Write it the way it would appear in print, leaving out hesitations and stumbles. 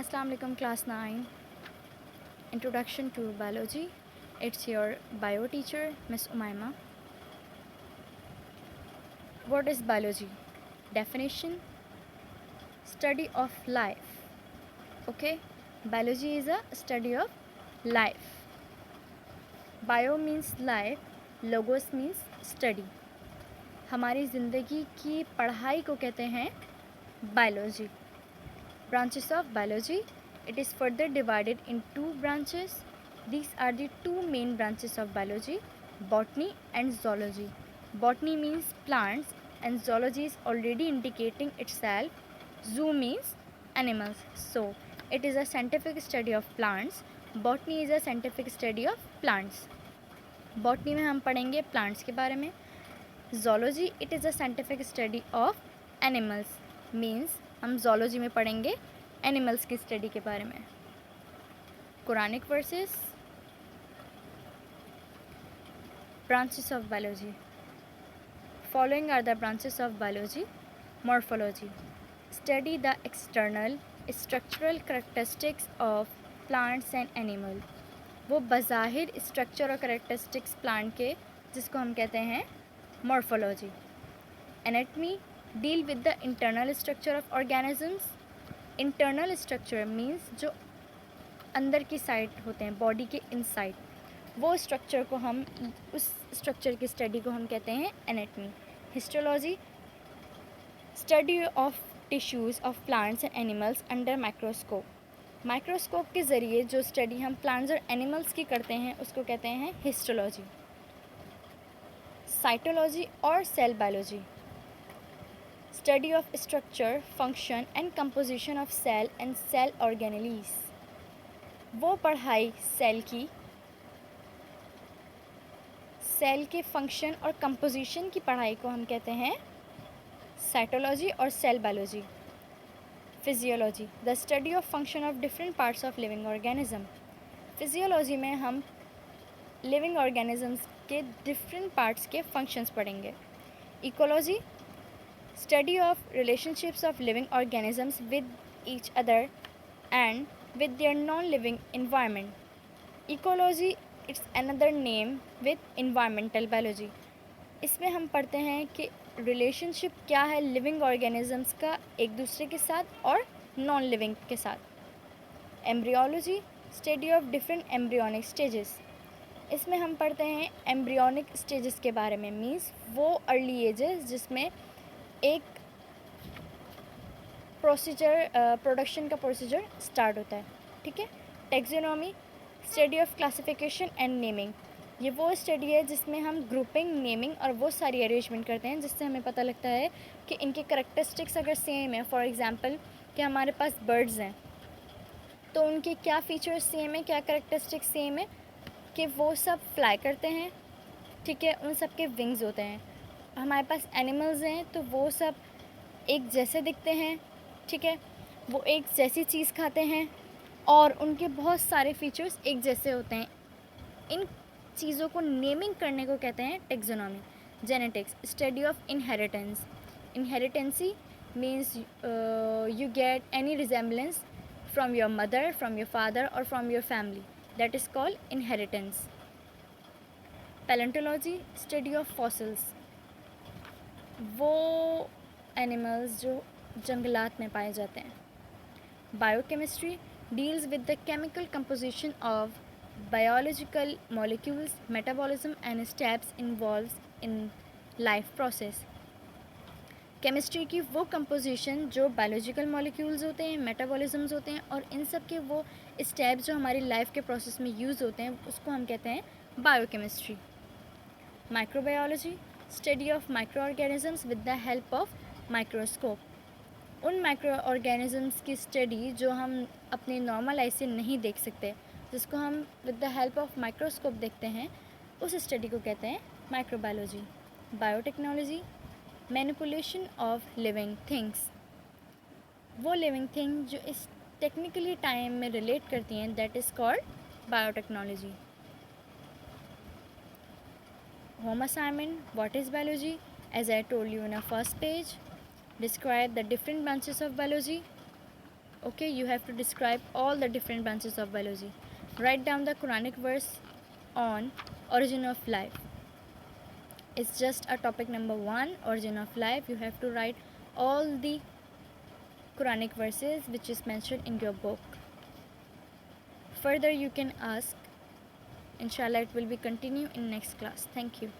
Assalamu alaikum class 9. Introduction to biology. It's your bio teacher Miss Umaima. What is biology? Definition: study of life. Okay, biology is a study of life. Bio means life, logos means study. हमारी ज़िंदगी की पढ़ाई को कहते हैं biology. Branches of biology. It is further divided in two branches. These are the two main branches of biology: botany and zoology. Botany means plants and zoology is already indicating itself. Zoo means animals. So it is a scientific study of plants. Botany is a scientific study of plants. Botany में हम पढ़ेंगे plants के बारे में. Zoology it is a scientific study of animals. Means हम zoology में पढ़ेंगे animals की स्टडी के बारे में. Quranic verses. Branches of biology. Following are the branches of biology. Morphology. Study the external structural characteristics of plants and animal. वो बज़ाहिर structure और करेक्टरिस्टिक्स प्लांट के जिसको हम कहते हैं morphology. Anatomy. Deal with the internal structure of organisms. Internal structure means जो अंदर की साइड होते हैं बॉडी के इनसाइड, वो स्ट्रक्चर को हम उस स्ट्रक्चर की स्टडी को हम कहते हैं anatomy. Histology. Study of tissues of plants and animals under microscope. Microscope के ज़रिए जो स्टडी हम प्लांट्स और एनिमल्स की करते हैं उसको कहते हैं हिस्टोलॉजी. साइटोलॉजी और cell biology. Study of structure, function and composition of cell and cell organelles. वो पढ़ाई सेल के फंक्शन और कंपोजिशन की पढ़ाई को हम कहते हैं साइटोलॉजी और cell biology. Physiology. The study of function of different parts of living organism. Physiology में हम लिविंग ऑर्गेनिजम्स के डिफरेंट पार्ट्स के फंक्शंस पढ़ेंगे. Ecology. Study of relationships of living organisms with each other and with their non-living environment. Ecology it's another name with environmental biology. इसमें हम पढ़ते हैं कि रिलेशनशिप क्या है लिविंग ऑर्गेनिजम्स का एक दूसरे के साथ और नॉन लिविंग के साथ. Embryology. Study of different embryonic stages. इसमें हम पढ़ते हैं एम्ब्रियोनिक स्टेजेस के बारे में. मीन्स वो अर्ली एजेस जिसमें एक प्रोसीजर प्रोडक्शन का प्रोसीजर स्टार्ट होता है. ठीक है. Taxonomy. Study of classification and naming. ये वो स्टडी है जिसमें हम ग्रुपिंग, नेमिंग और वो सारी अरेंजमेंट करते हैं जिससे हमें पता लगता है कि इनके करेक्टरिस्टिक्स अगर सेम है. फॉर एग्जांपल कि हमारे पास बर्ड्स हैं तो उनके क्या फीचर्स सेम है, क्या करेक्टरिस्टिक्स सेम है कि वो सब फ्लाई करते हैं. ठीक है. उन सब के विंग्स होते हैं. हमारे पास एनिमल्स हैं तो वो सब एक जैसे दिखते हैं. ठीक है. वो एक जैसी चीज़ खाते हैं और उनके बहुत सारे फीचर्स एक जैसे होते हैं. इन चीज़ों को नेमिंग करने को कहते हैं taxonomy. Genetics. Study of inheritance. Inheritance means you get any resemblance from your mother, from your father और from your family. That is called inheritance. Palaeontology. Study of fossils. वो एनिमल्स जो जंगलात में पाए जाते हैं. Biochemistry. Deals with the chemical composition of biological molecules, metabolism and steps involves in life process. Chemistry की वो कंपोजिशन जो बायोलॉजिकल मॉलिक्यूल्स होते हैं, मेटाबॉलिज्म्स होते हैं और इन सब के वो स्टेप्स जो हमारी लाइफ के प्रोसेस में यूज़ होते हैं उसको हम कहते हैं biochemistry. Microbiology. Study of micro organisms with the help of microscope. उन माइक्रो ऑर्गेनिजम्स की स्टडी जो हम अपने नॉर्मल आई से नहीं देख सकते, जिसको हम with the help of microscope देखते हैं, उस स्टडी को कहते हैं microbiology. Biotechnology. Manipulation of living things. वो लिविंग थिंग जो इस टेक्निकली टाइम में रिलेट करती हैं, that is called biotechnology. Home assignment. What is biology? As I told you in our first page, describe the different branches of biology. Okay, you have to describe all the different branches of biology. Write down the Quranic verse on origin of life. It's just a topic number 1, origin of life. You have to write all the Quranic verses which is mentioned in your book. Further you can ask. Inshallah, it will be continue in next class. Thank you.